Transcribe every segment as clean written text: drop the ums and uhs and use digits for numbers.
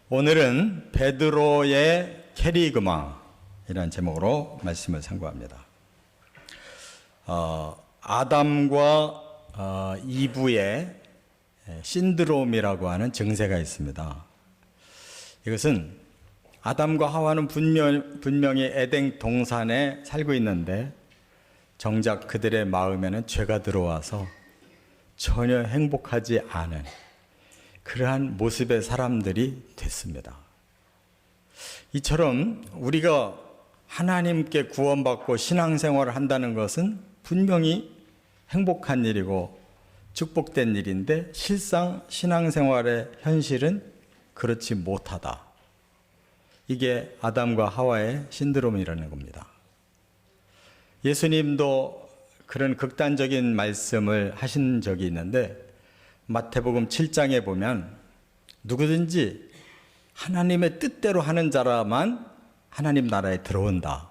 오늘은 베드로의 캐리그마이라는 제목으로 말씀을 상고합니다. 아담과 이브의 신드롬이라고 하는 증세가 있습니다. 이것은 아담과 하와는 분명히 에덴 동산에 살고 있는데 정작 그들의 마음에는 죄가 들어와서 전혀 행복하지 않은 그러한 모습의 사람들이 됐습니다. 이처럼 우리가 하나님께 구원받고 신앙생활을 한다는 것은 분명히 행복한 일이고 축복된 일인데 실상 신앙생활의 현실은 그렇지 못하다. 이게 아담과 하와의 신드롬이라는 겁니다. 예수님도 그런 극단적인 말씀을 하신 적이 있는데 마태복음 7장에 보면 누구든지 하나님의 뜻대로 하는 자라만 하나님 나라에 들어온다.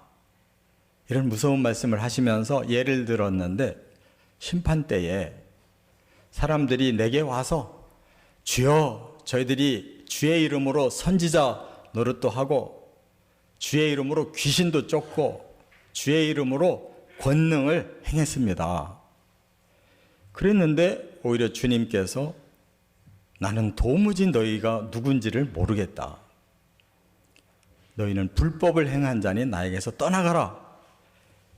이런 무서운 말씀을 하시면서 예를 들었는데 심판 때에 사람들이 내게 와서 주여 저희들이 주의 이름으로 선지자 노릇도 하고 주의 이름으로 귀신도 쫓고 주의 이름으로 권능을 행했습니다. 그랬는데 오히려 주님께서 나는 도무지 너희가 누군지를 모르겠다. 너희는 불법을 행한 자니 나에게서 떠나가라.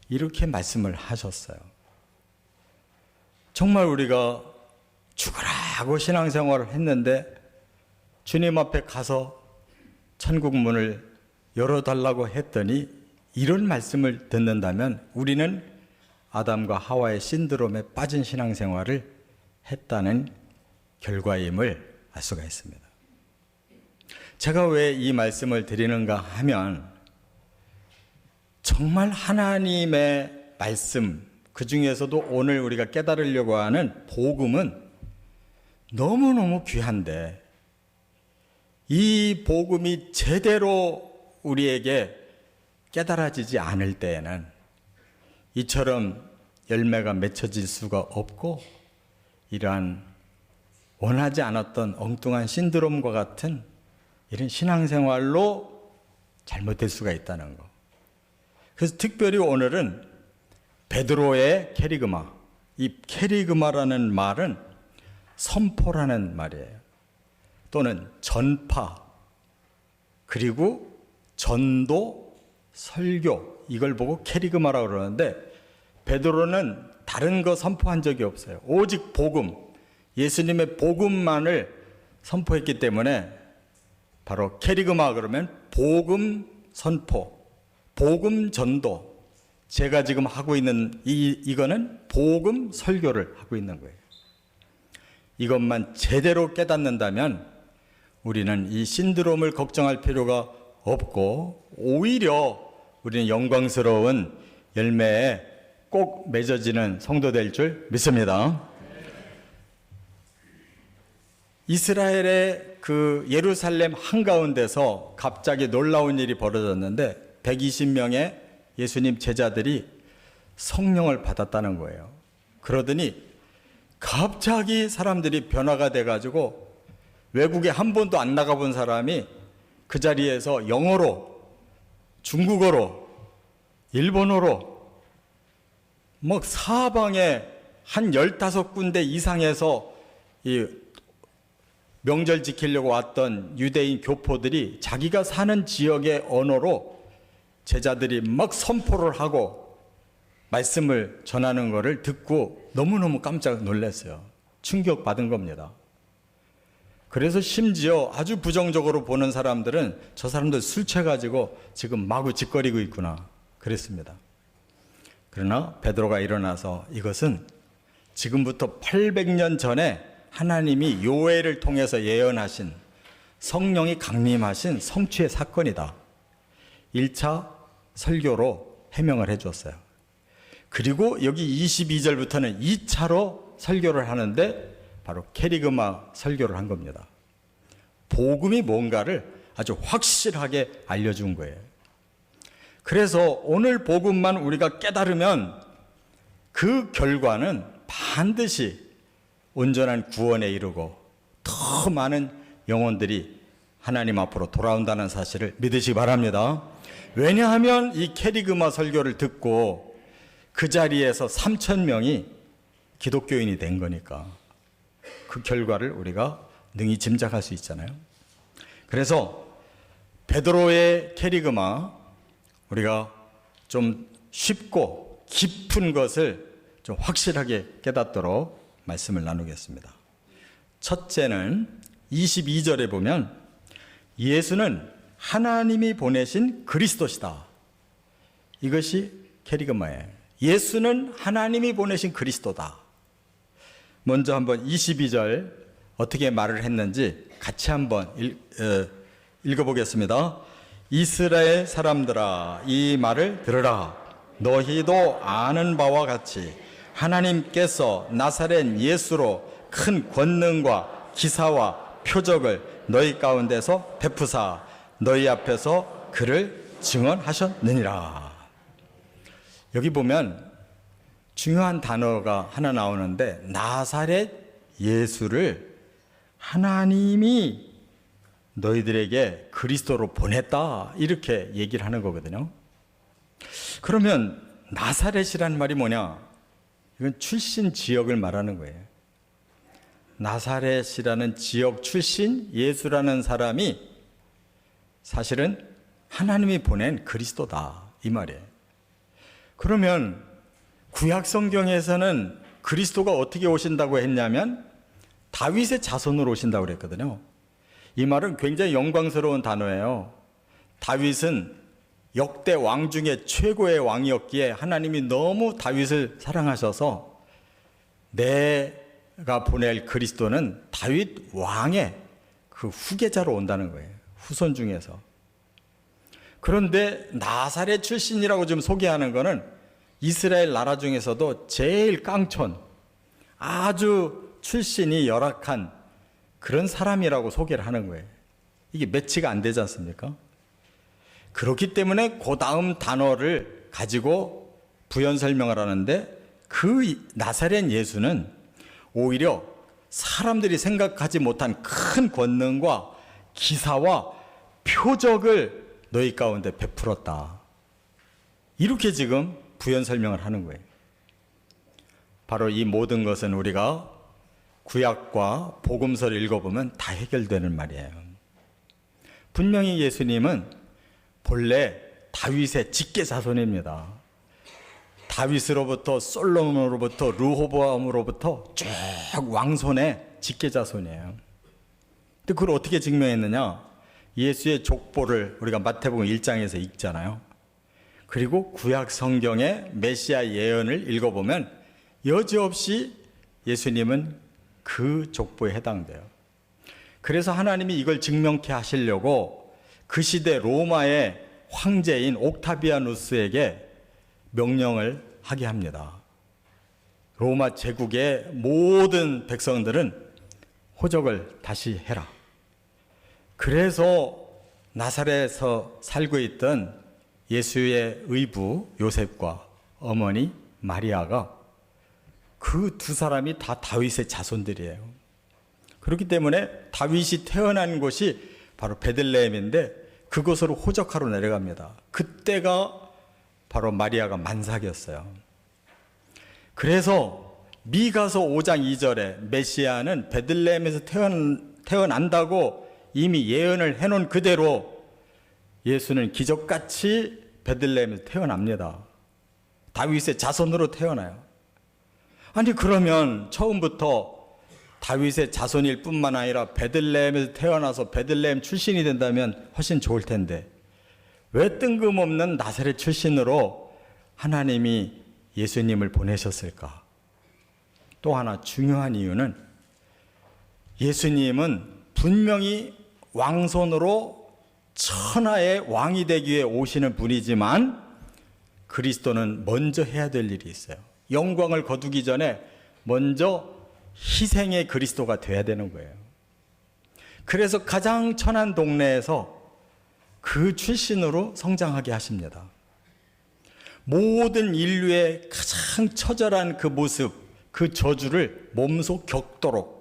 이렇게 말씀을 하셨어요. 정말 우리가 죽어라 하고 신앙생활을 했는데 주님 앞에 가서 천국 문을 열어달라고 했더니 이런 말씀을 듣는다면 우리는 아담과 하와의 신드롬에 빠진 신앙생활을 했다는 결과임을 알 수가 있습니다. 제가 왜 이 말씀을 드리는가 하면 정말 하나님의 말씀, 그 중에서도 오늘 우리가 깨달으려고 하는 복음은 너무너무 귀한데 이 복음이 제대로 우리에게 깨달아지지 않을 때에는 이처럼 열매가 맺혀질 수가 없고 이러한 원하지 않았던 엉뚱한 신드롬과 같은 이런 신앙생활로 잘못될 수가 있다는 거. 그래서 특별히 오늘은 베드로의 캐리그마, 이 캐리그마라는 말은 선포라는 말이에요. 또는 전파, 그리고 전도, 설교, 이걸 보고 캐리그마라고 그러는데 베드로는 다른 거 선포한 적이 없어요. 오직 복음, 예수님의 복음만을 선포했기 때문에 바로 캐리그마 그러면 복음 선포, 복음 전도. 제가 지금 하고 있는 이거는 복음 설교를 하고 있는 거예요. 이것만 제대로 깨닫는다면 우리는 이 신드롬을 걱정할 필요가 없고 오히려 우리는 영광스러운 열매에 꼭 맺어지는 성도 될 줄 믿습니다. 이스라엘의 그 예루살렘 한가운데서 갑자기 놀라운 일이 벌어졌는데 120명의 예수님 제자들이 성령을 받았다는 거예요. 그러더니 갑자기 사람들이 변화가 돼가지고 외국에 한 번도 안 나가본 사람이 그 자리에서 영어로, 중국어로, 일본어로 뭐 사방에 한 15군데 이상에서 이 명절 지키려고 왔던 유대인 교포들이 자기가 사는 지역의 언어로 제자들이 막 선포를 하고 말씀을 전하는 것을 듣고 너무너무 깜짝 놀랐어요. 충격받은 겁니다. 그래서 심지어 아주 부정적으로 보는 사람들은 저 사람들 술 취해가지고 지금 마구 짓거리고 있구나 그랬습니다. 그러나 베드로가 일어나서 이것은 지금부터 800년 전에 하나님이 요엘을 통해서 예언하신 성령이 강림하신 성취의 사건이다. 1차 설교로 해명을 해줬어요. 그리고 여기 22절부터는 2차로 설교를 하는데 바로 캐리그마 설교를 한 겁니다. 복음이 뭔가를 아주 확실하게 알려준 거예요. 그래서 오늘 복음만 우리가 깨달으면 그 결과는 반드시 온전한 구원에 이르고 더 많은 영혼들이 하나님 앞으로 돌아온다는 사실을 믿으시기 바랍니다. 왜냐하면 이 캐리그마 설교를 듣고 그 자리에서 3,000명이 기독교인이 된 거니까 그 결과를 우리가 능히 짐작할 수 있잖아요. 그래서 베드로의 캐리그마, 우리가 좀 쉽고 깊은 것을 좀 확실하게 깨닫도록 말씀을 나누겠습니다. 첫째는 22절에 보면 예수는 하나님이 보내신 그리스도시다. 이것이 캐리그마예요. 예수는 하나님이 보내신 그리스도다. 먼저 한번 22절 어떻게 말을 했는지 같이 한번 읽어보겠습니다. 이스라엘 사람들아, 이 말을 들으라. 너희도 아는 바와 같이 하나님께서 나사렛 예수로 큰 권능과 기사와 표적을 너희 가운데서 베푸사 너희 앞에서 그를 증언하셨느니라. 여기 보면 중요한 단어가 하나 나오는데, 나사렛 예수를 하나님이 너희들에게 그리스도로 보냈다, 이렇게 얘기를 하는 거거든요. 그러면 나사렛이라는 말이 뭐냐? 이건 출신 지역을 말하는 거예요. 나사렛이라는 지역 출신 예수라는 사람이 사실은 하나님이 보낸 그리스도다, 이 말이에요. 그러면 구약 성경에서는 그리스도가 어떻게 오신다고 했냐면 다윗의 자손으로 오신다고 그랬거든요. 이 말은 굉장히 영광스러운 단어예요. 다윗은 역대 왕 중에 최고의 왕이었기에 하나님이 너무 다윗을 사랑하셔서 내가 보낼 그리스도는 다윗 왕의 그 후계자로 온다는 거예요. 후손 중에서. 그런데 나사렛 출신이라고 지금 소개하는 거는 이스라엘 나라 중에서도 제일 깡촌, 아주 출신이 열악한 그런 사람이라고 소개를 하는 거예요. 이게 매치가 안 되지 않습니까? 그렇기 때문에 그 다음 단어를 가지고 부연 설명을 하는데, 그 나사렛 예수는 오히려 사람들이 생각하지 못한 큰 권능과 기사와 표적을 너희 가운데 베풀었다. 이렇게 지금 부연 설명을 하는 거예요. 바로 이 모든 것은 우리가 구약과 복음서를 읽어보면 다 해결되는 말이에요. 분명히 예수님은 본래 다윗의 직계 자손입니다. 다윗으로부터 솔로몬으로부터 르호보암으로부터 쭉 왕손의 직계 자손이에요. 근데 그걸 어떻게 증명했느냐? 예수의 족보를 우리가 마태복음 1장에서 읽잖아요. 그리고 구약 성경의 메시아 예언을 읽어보면 여지없이 예수님은 그 족보에 해당돼요. 그래서 하나님이 이걸 증명케 하시려고 그 시대 로마의 황제인 옥타비아누스에게 명령을 하게 합니다. 로마 제국의 모든 백성들은 호적을 다시 해라. 그래서 나사렛에서 살고 있던 예수의 의부 요셉과 어머니 마리아가 그 두 사람이 다 다윗의 자손들이에요. 그렇기 때문에 다윗이 태어난 곳이 바로 베들레헴인데 그곳으로 호적하러 내려갑니다. 그때가 바로 마리아가 만삭이었어요. 그래서 미가서 5장 2절에 메시아는 베들레헴에서 태어난다고 이미 예언을 해놓은 그대로 예수는 기적같이 베들레헴에서 태어납니다. 다윗의 자손으로 태어나요. 아니 그러면 처음부터 다윗의 자손일 뿐만 아니라 베들레헴에서 태어나서 베들레헴 출신이 된다면 훨씬 좋을 텐데 왜 뜬금없는 나사렛 출신으로 하나님이 예수님을 보내셨을까? 또 하나 중요한 이유는 예수님은 분명히 왕손으로 천하의 왕이 되기 위해 오시는 분이지만 그리스도는 먼저 해야 될 일이 있어요. 영광을 거두기 전에 먼저 희생의 그리스도가 돼야 되는 거예요. 그래서 가장 천한 동네에서 그 출신으로 성장하게 하십니다. 모든 인류의 가장 처절한 그 모습, 그 저주를 몸소 겪도록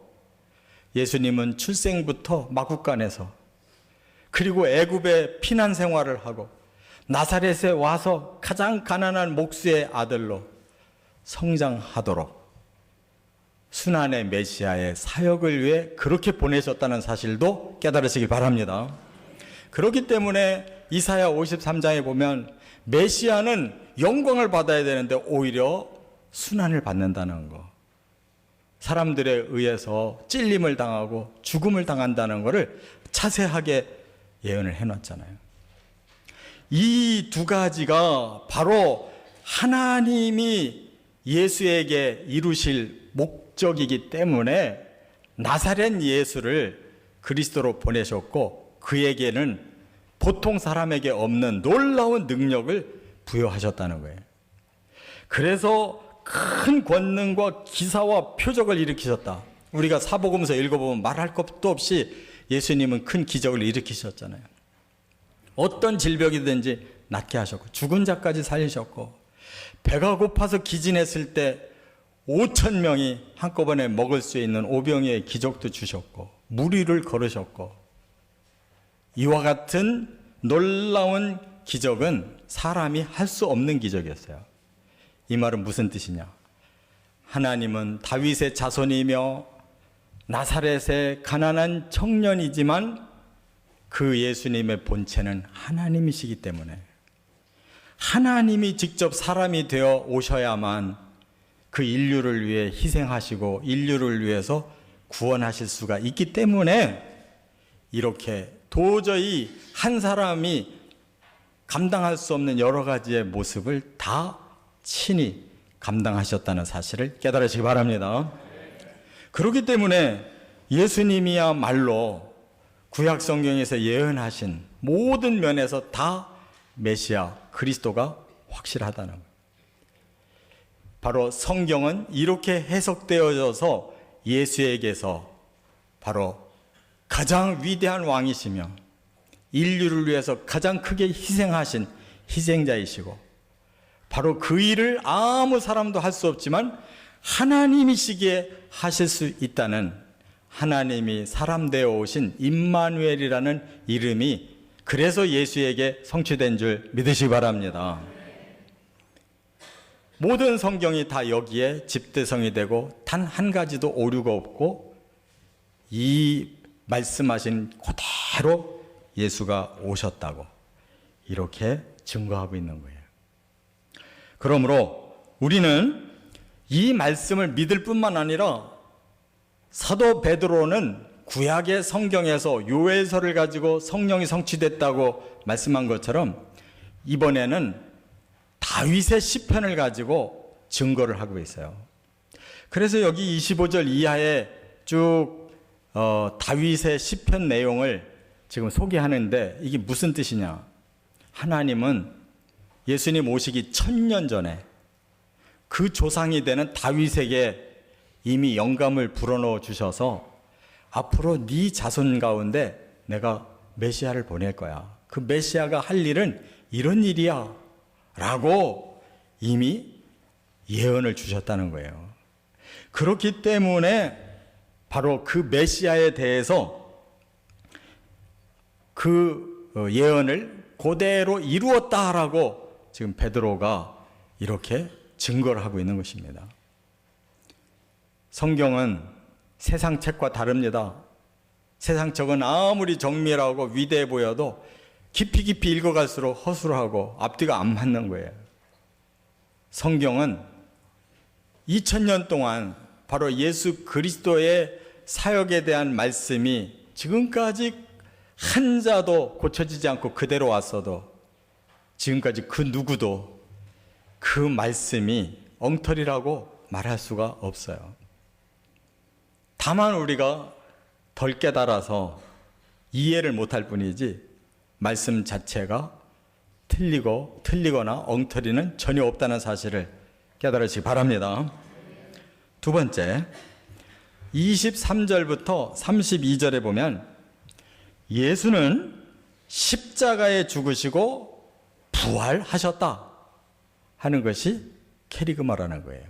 예수님은 출생부터 마구간에서 그리고 애굽에 피난 생활을 하고 나사렛에 와서 가장 가난한 목수의 아들로 성장하도록 순환의 메시아의 사역을 위해 그렇게 보내셨다는 사실도 깨달으시기 바랍니다. 그렇기 때문에 이사야 53장에 보면 메시아는 영광을 받아야 되는데 오히려 순환을 받는다는 거, 사람들에 의해서 찔림을 당하고 죽음을 당한다는 것을 자세하게 예언을 해놨잖아요. 이 두 가지가 바로 하나님이 예수에게 이루실 목적이기 때문에 나사렛 예수를 그리스도로 보내셨고, 그에게는 보통 사람에게 없는 놀라운 능력을 부여하셨다는 거예요. 그래서 큰 권능과 기사와 표적을 일으키셨다. 우리가 사복음서 읽어보면 말할 것도 없이 예수님은 큰 기적을 일으키셨잖아요. 어떤 질병이든지 낫게 하셨고, 죽은 자까지 살리셨고, 배가 고파서 기진했을 때 5,000명이 한꺼번에 먹을 수 있는 오병이의 기적도 주셨고, 물 위를 걸으셨고, 이와 같은 놀라운 기적은 사람이 할 수 없는 기적이었어요. 이 말은 무슨 뜻이냐? 하나님은 다윗의 자손이며 나사렛의 가난한 청년이지만 그 예수님의 본체는 하나님이시기 때문에 하나님이 직접 사람이 되어 오셔야만 그 인류를 위해 희생하시고 인류를 위해서 구원하실 수가 있기 때문에 이렇게 도저히 한 사람이 감당할 수 없는 여러 가지의 모습을 다 친히 감당하셨다는 사실을 깨달으시기 바랍니다. 그렇기 때문에 예수님이야말로 구약 성경에서 예언하신 모든 면에서 다 메시아 그리스도가 확실하다는 거예요. 바로 성경은 이렇게 해석되어져서 예수에게서 바로 가장 위대한 왕이시며 인류를 위해서 가장 크게 희생하신 희생자이시고, 바로 그 일을 아무 사람도 할 수 없지만 하나님이시기에 하실 수 있다는, 하나님이 사람 되어 오신 임마누엘이라는 이름이 그래서 예수에게 성취된 줄 믿으시기 바랍니다. 모든 성경이 다 여기에 집대성이 되고 단 한 가지도 오류가 없고 이 말씀하신 그대로 예수가 오셨다고 이렇게 증거하고 있는 거예요. 그러므로 우리는 이 말씀을 믿을 뿐만 아니라 사도 베드로는 구약의 성경에서 요엘서를 가지고 성령이 성취됐다고 말씀한 것처럼 이번에는 다윗의 시편을 가지고 증거를 하고 있어요. 그래서 여기 25절 이하에 쭉 다윗의 시편 내용을 지금 소개하는데 이게 무슨 뜻이냐? 하나님은 예수님 오시기 1000년 전에 그 조상이 되는 다윗에게 이미 영감을 불어넣어 주셔서 앞으로 네 자손 가운데 내가 메시아를 보낼 거야. 그 메시아가 할 일은 이런 일이야 라고 이미 예언을 주셨다는 거예요. 그렇기 때문에 바로 그 메시아에 대해서 그 예언을 그대로 이루었다라고 지금 베드로가 이렇게 증거를 하고 있는 것입니다. 성경은 세상 책과 다릅니다. 세상 책은 아무리 정밀하고 위대해 보여도 깊이 깊이 읽어갈수록 허술하고 앞뒤가 안 맞는 거예요. 성경은 2000년 동안 바로 예수 그리스도의 사역에 대한 말씀이 지금까지 한 자도 고쳐지지 않고 그대로 왔어도 지금까지 그 누구도 그 말씀이 엉터리라고 말할 수가 없어요. 다만 우리가 덜 깨달아서 이해를 못할 뿐이지 말씀 자체가 틀리거나 엉터리는 전혀 없다는 사실을 깨달으시기 바랍니다. 두 번째, 23절부터 32절에 보면 예수는 십자가에 죽으시고 부활하셨다 하는 것이 캐리그마라는 거예요.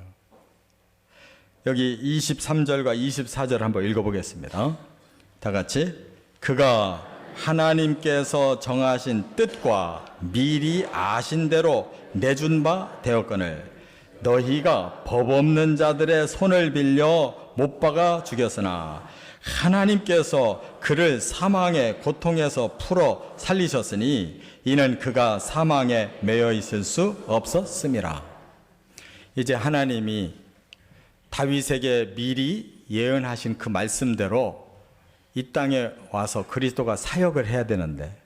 여기 23절과 24절 한번 읽어보겠습니다. 다 같이. 그가 하나님께서 정하신 뜻과 미리 아신 대로 내준 바 되었거늘 너희가 법 없는 자들의 손을 빌려 못 박아 죽였으나 하나님께서 그를 사망의 고통에서 풀어 살리셨으니 이는 그가 사망에 매여 있을 수 없었음이라. 이제 하나님이 다윗에게 미리 예언하신 그 말씀대로 이 땅에 와서 그리스도가 사역을 해야 되는데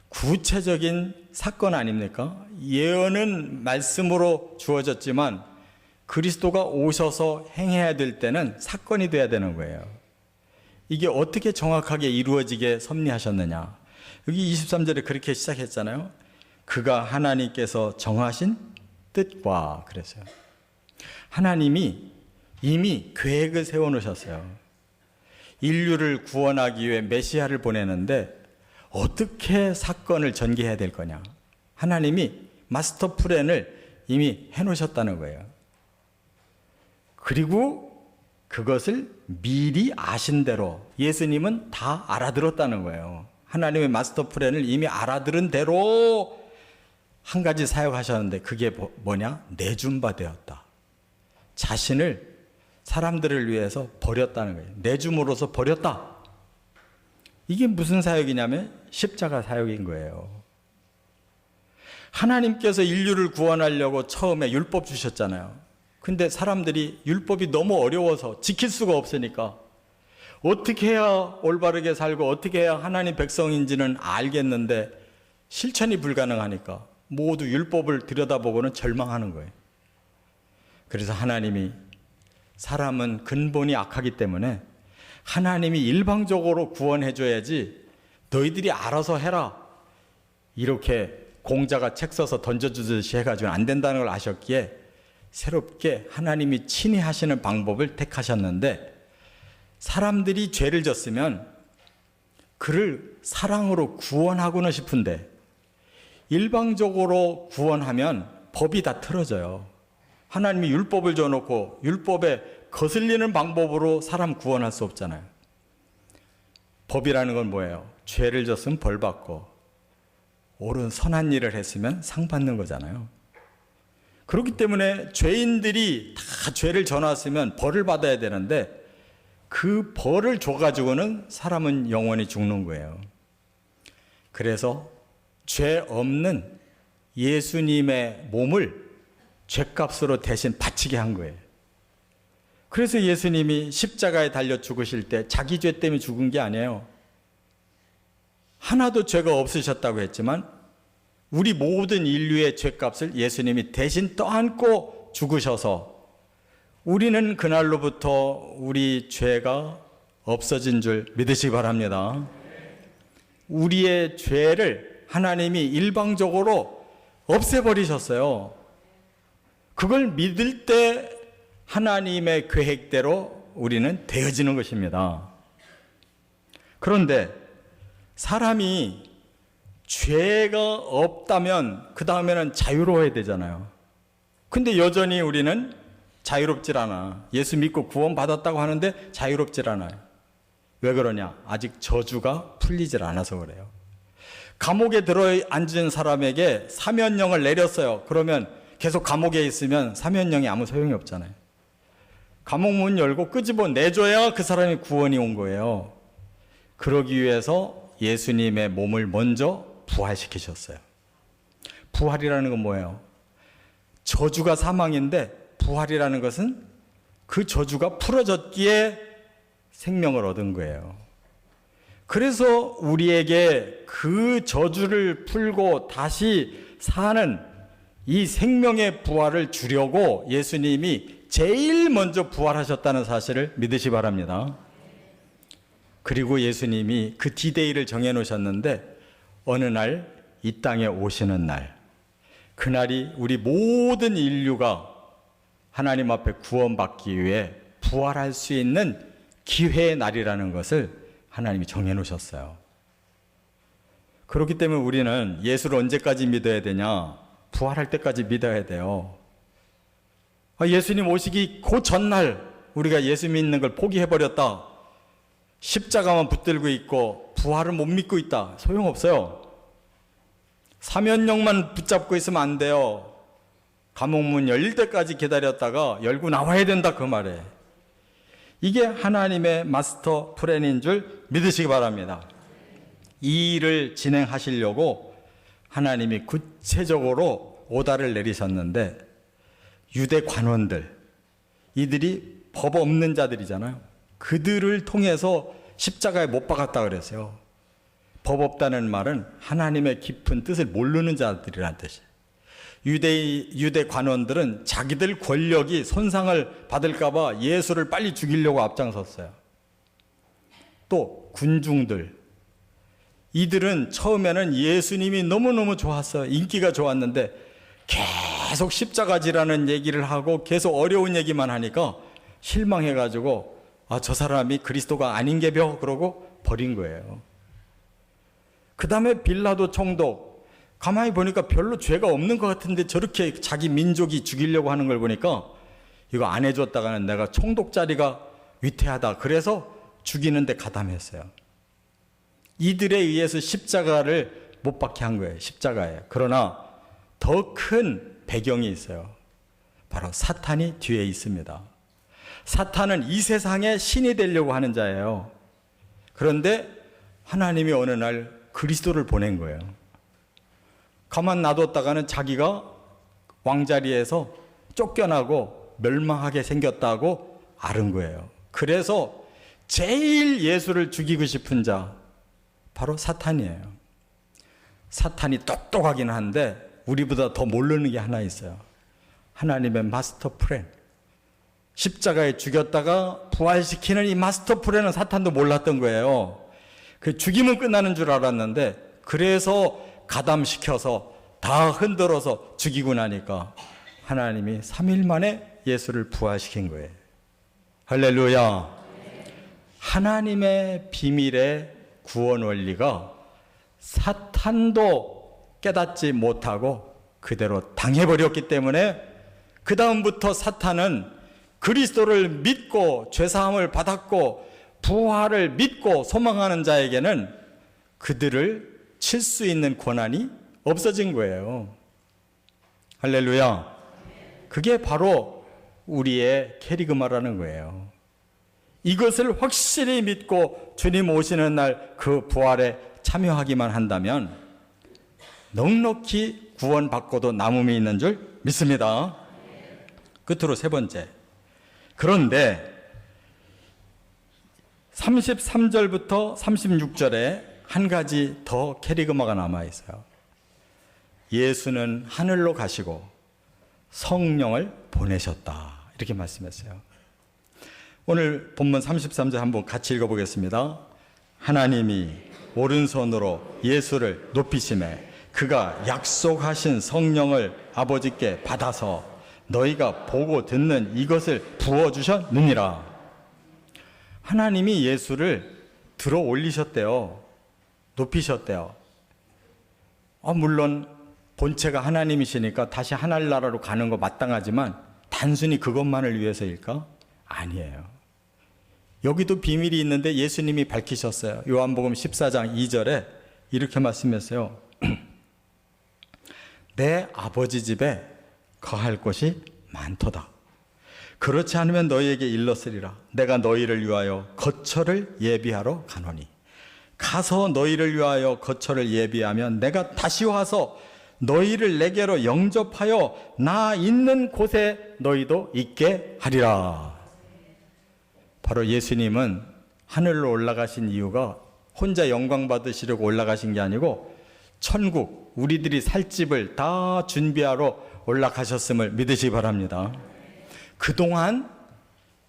구체적인 사건 아닙니까? 예언은 말씀으로 주어졌지만 그리스도가 오셔서 행해야 될 때는 사건이 돼야 되는 거예요. 이게 어떻게 정확하게 이루어지게 섭리하셨느냐? 여기 23절에 그렇게 시작했잖아요. 그가 하나님께서 정하신 뜻과 그랬어요. 하나님이 이미 계획을 세워놓으셨어요. 인류를 구원하기 위해 메시아를 보내는데 어떻게 사건을 전개해야 될 거냐. 하나님이 마스터 플랜을 이미 해놓으셨다는 거예요. 그리고 그것을 미리 아신 대로 예수님은 다 알아들었다는 거예요. 하나님의 마스터 플랜을 이미 알아들은 대로 한 가지 사역하셨는데 그게 뭐냐? 내준 바 되었다. 자신을 사람들을 위해서 버렸다는 거예요. 내줌으로써 버렸다. 이게 무슨 사역이냐면 십자가 사역인 거예요. 하나님께서 인류를 구원하려고 처음에 율법 주셨잖아요. 근데 사람들이 율법이 너무 어려워서 지킬 수가 없으니까 어떻게 해야 올바르게 살고 어떻게 해야 하나님 백성인지는 알겠는데 실천이 불가능하니까 모두 율법을 들여다보고는 절망하는 거예요. 그래서 하나님이 사람은 근본이 악하기 때문에 하나님이 일방적으로 구원해 줘야지 너희들이 알아서 해라 이렇게 공자가 책 써서 던져주듯이 해가지고는 안 된다는 걸 아셨기에 새롭게 하나님이 친히 하시는 방법을 택하셨는데 사람들이 죄를 졌으면 그를 사랑으로 구원하고는 싶은데 일방적으로 구원하면 법이 다 틀어져요. 하나님이 율법을 줘놓고 율법에 거슬리는 방법으로 사람 구원할 수 없잖아요. 법이라는 건 뭐예요? 죄를 졌으면 벌 받고 옳은 선한 일을 했으면 상 받는 거잖아요. 그렇기 때문에 죄인들이 다 죄를 져놨으면 벌을 받아야 되는데 그 벌을 줘가지고는 사람은 영원히 죽는 거예요. 그래서 죄 없는 예수님의 몸을 죄값으로 대신 바치게 한 거예요. 그래서 예수님이 십자가에 달려 죽으실 때 자기 죄 때문에 죽은 게 아니에요. 하나도 죄가 없으셨다고 했지만 우리 모든 인류의 죄값을 예수님이 대신 떠안고 죽으셔서 우리는 그날로부터 우리 죄가 없어진 줄 믿으시기 바랍니다. 우리의 죄를 하나님이 일방적으로 없애버리셨어요. 그걸 믿을 때 하나님의 계획대로 우리는 되어지는 것입니다. 그런데 사람이 죄가 없다면 그 다음에는 자유로워야 되잖아요. 근데 여전히 우리는 자유롭질 않아. 예수 믿고 구원받았다고 하는데 자유롭질 않아요. 왜 그러냐? 아직 저주가 풀리질 않아서 그래요. 감옥에 들어앉은 사람에게 사면령을 내렸어요. 그러면 계속 감옥에 있으면 사면령이 아무 소용이 없잖아요. 감옥 문 열고 끄집어 내줘야 그 사람이 구원이 온 거예요. 그러기 위해서 예수님의 몸을 먼저 부활시키셨어요. 부활이라는 건 뭐예요? 저주가 사망인데 부활이라는 것은 그 저주가 풀어졌기에 생명을 얻은 거예요. 그래서 우리에게 그 저주를 풀고 다시 사는 이 생명의 부활을 주려고 예수님이 제일 먼저 부활하셨다는 사실을 믿으시 바랍니다. 그리고 예수님이 그 디데이를 정해놓으셨는데 어느 날 이 땅에 오시는 날, 그날이 우리 모든 인류가 하나님 앞에 구원받기 위해 부활할 수 있는 기회의 날이라는 것을 하나님이 정해놓으셨어요. 그렇기 때문에 우리는 예수를 언제까지 믿어야 되냐? 부활할 때까지 믿어야 돼요. 예수님 오시기 그 전날 우리가 예수 믿는 걸 포기해버렸다. 십자가만 붙들고 있고 부활을 못 믿고 있다. 소용없어요. 사면령만 붙잡고 있으면 안 돼요. 감옥문 열릴 때까지 기다렸다가 열고 나와야 된다, 그 말에. 이게 하나님의 마스터 플랜인 줄 믿으시기 바랍니다. 이 일을 진행하시려고 하나님이 구체적으로 오다를 내리셨는데, 유대 관원들, 이들이 법 없는 자들이잖아요. 그들을 통해서 십자가에 못 박았다 그랬어요. 법 없다는 말은 하나님의 깊은 뜻을 모르는 자들이라는 뜻이에요. 유대 관원들은 자기들 권력이 손상을 받을까 봐 예수를 빨리 죽이려고 앞장섰어요. 또 군중들, 이들은 처음에는 예수님이 너무너무 좋았어요. 인기가 좋았는데 계속 십자가지라는 얘기를 하고 계속 어려운 얘기만 하니까 실망해가지고 저 사람이 그리스도가 아닌 게벼 그러고 버린 거예요. 그 다음에 빌라도 총독, 가만히 보니까 별로 죄가 없는 것 같은데 저렇게 자기 민족이 죽이려고 하는 걸 보니까 이거 안 해줬다가는 내가 총독 자리가 위태하다. 그래서 죽이는데 가담했어요. 이들에 의해서 십자가를 못 박게 한 거예요. 십자가에. 그러나 더 큰 배경이 있어요. 바로 사탄이 뒤에 있습니다. 사탄은 이 세상의 신이 되려고 하는 자예요. 그런데 하나님이 어느 날 그리스도를 보낸 거예요. 가만 놔뒀다가는 자기가 왕자리에서 쫓겨나고 멸망하게 생겼다고 아는 거예요. 그래서 제일 예수를 죽이고 싶은 자, 바로 사탄이에요. 사탄이 똑똑하긴 한데 우리보다 더 모르는 게 하나 있어요. 하나님의 마스터 플랜. 십자가에 죽였다가 부활시키는 이 마스터 플랜은 사탄도 몰랐던 거예요. 그 죽이면 끝나는 줄 알았는데, 그래서 가담시켜서 다 흔들어서 죽이고 나니까 하나님이 3일 만에 예수를 부활시킨 거예요. 할렐루야. 하나님의 비밀의 구원 원리가 사탄도 깨닫지 못하고 그대로 당해버렸기 때문에 그 다음부터 사탄은 그리스도를 믿고 죄사함을 받았고 부활을 믿고 소망하는 자에게는 그들을 칠 수 있는 권한이 없어진 거예요. 할렐루야. 그게 바로 우리의 캐리그마라는 거예요. 이것을 확실히 믿고 주님 오시는 날 그 부활에 참여하기만 한다면 넉넉히 구원받고도 남음이 있는 줄 믿습니다. 끝으로 세 번째. 그런데 33절부터 36절에 한 가지 더 캐리그마가 남아있어요. 예수는 하늘로 가시고 성령을 보내셨다. 이렇게 말씀했어요. 오늘 본문 33절 한번 같이 읽어보겠습니다. 하나님이 오른손으로 예수를 높이시매 그가 약속하신 성령을 아버지께 받아서 너희가 보고 듣는 이것을 부어주셨느니라. 하나님이 예수를 들어 올리셨대요. 높이셨대요. 물론 본체가 하나님이시니까 다시 하늘나라로 가는 거 마땅하지만 단순히 그것만을 위해서일까? 아니에요. 여기도 비밀이 있는데 예수님이 밝히셨어요. 요한복음 14장 2절에 이렇게 말씀했어요. 내 아버지 집에 거할 곳이 많도다. 그렇지 않으면 너희에게 일렀으리라. 내가 너희를 위하여 거처를 예비하러 가노니 가서 너희를 위하여 거처를 예비하면 내가 다시 와서 너희를 내게로 영접하여 나 있는 곳에 너희도 있게 하리라. 바로 예수님은 하늘로 올라가신 이유가 혼자 영광 받으시려고 올라가신 게 아니고 천국, 우리들이 살 집을 다 준비하러 올라가셨음을 믿으시기 바랍니다. 그동안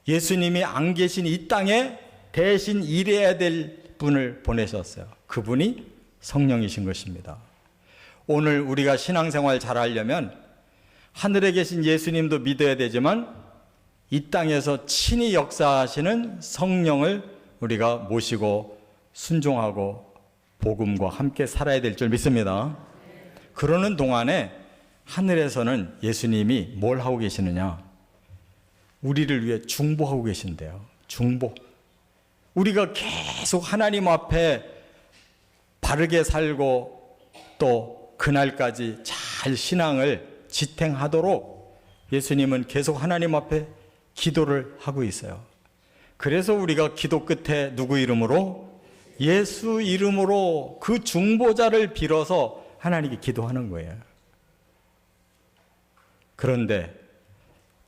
예수님이 안 계신 이 땅에 대신 일해야 될 분을 보내셨어요. 그분이 성령이신 것입니다. 오늘 우리가 신앙생활 잘하려면 하늘에 계신 예수님도 믿어야 되지만 이 땅에서 친히 역사하시는 성령을 우리가 모시고 순종하고 복음과 함께 살아야 될 줄 믿습니다. 그러는 동안에 하늘에서는 예수님이 뭘 하고 계시느냐? 우리를 위해 중보하고 계신데요. 중보. 우리가 계속 하나님 앞에 바르게 살고 또 그날까지 잘 신앙을 지탱하도록 예수님은 계속 하나님 앞에 기도를 하고 있어요. 그래서 우리가 기도 끝에 누구 이름으로? 예수 이름으로 그 중보자를 빌어서 하나님께 기도하는 거예요. 그런데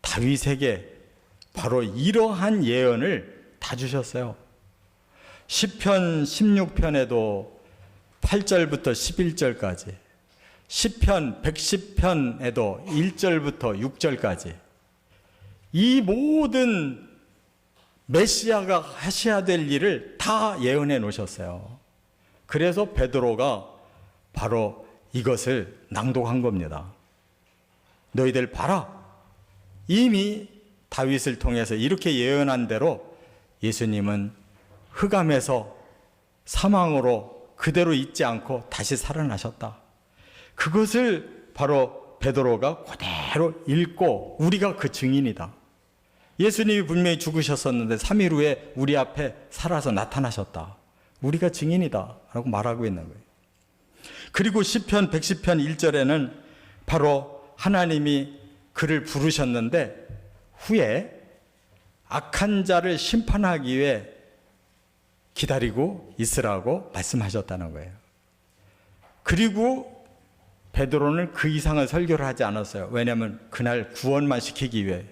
다윗에게 바로 이러한 예언을 다 주셨어요. 시편 16편에도 8절부터 11절까지, 시편 110편에도 1절부터 6절까지 이 모든 메시아가 하셔야 될 일을 다 예언해 놓으셨어요. 그래서 베드로가 바로 이것을 낭독한 겁니다. 너희들 봐라. 이미 다윗을 통해서 이렇게 예언한 대로 예수님은 흑암에서 사망으로 그대로 있지 않고 다시 살아나셨다. 그것을 바로 베드로가 그대로 읽고 우리가 그 증인이다. 예수님이 분명히 죽으셨었는데 3일 후에 우리 앞에 살아서 나타나셨다. 우리가 증인이다 라고 말하고 있는 거예요. 그리고 시편 110편 1절에는 바로 하나님이 그를 부르셨는데 후에 악한 자를 심판하기 위해 기다리고 있으라고 말씀하셨다는 거예요. 그리고 베드로는 그 이상의 설교를 하지 않았어요. 왜냐하면 그날 구원만 시키기 위해.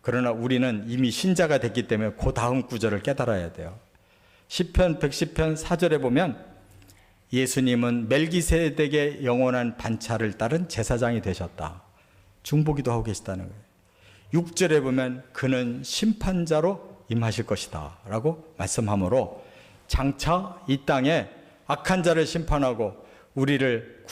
그러나 우리는 이미 신자가 됐기 때문에 그 다음 구절을 깨달아야 돼요. 시편 110편 4절에 보면 예수님은 멜기세덱의 영원한 반차를 따른 제사장이 되셨다. 중보기도 하고 계시다는 거예요. 6절에 보면 그는 심판자로 임하실 것이다 라고 말씀하므로 장차 이 땅에 악한 자를 심판하고 우리를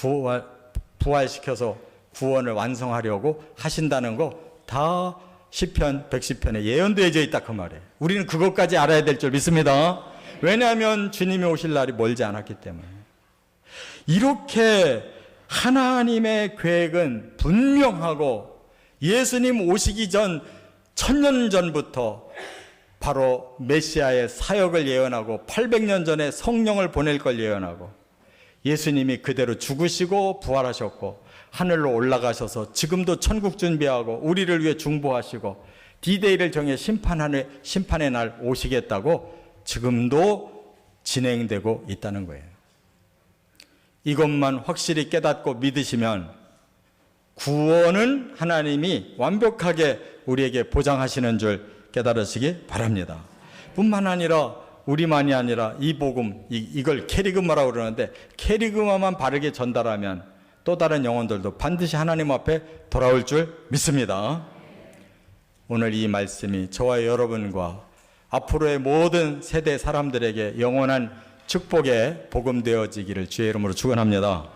부활시켜서 구원을 완성하려고 하신다는 거 다 시편 110편에 예언되어져 있다 그 말이에요. 우리는 그것까지 알아야 될 줄 믿습니다. 왜냐하면 주님이 오실 날이 멀지 않았기 때문에. 이렇게 하나님의 계획은 분명하고 예수님 오시기 전 1000년 전부터 바로 메시아의 사역을 예언하고 800년 전에 성령을 보낼 걸 예언하고 예수님이 그대로 죽으시고 부활하셨고 하늘로 올라가셔서 지금도 천국 준비하고 우리를 위해 중보하시고 디데이를 정해 심판의 날 오시겠다고 지금도 진행되고 있다는 거예요. 이것만 확실히 깨닫고 믿으시면 구원은 하나님이 완벽하게 우리에게 보장하시는 줄 깨달으시기 바랍니다. 뿐만 아니라 우리만이 아니라 이 복음, 이걸 캐리그마라고 그러는데 캐리그마만 바르게 전달하면 또 다른 영혼들도 반드시 하나님 앞에 돌아올 줄 믿습니다. 오늘 이 말씀이 저와 여러분과 앞으로의 모든 세대 사람들에게 영원한 축복의 복음 되어지기를 주의 이름으로 축원합니다.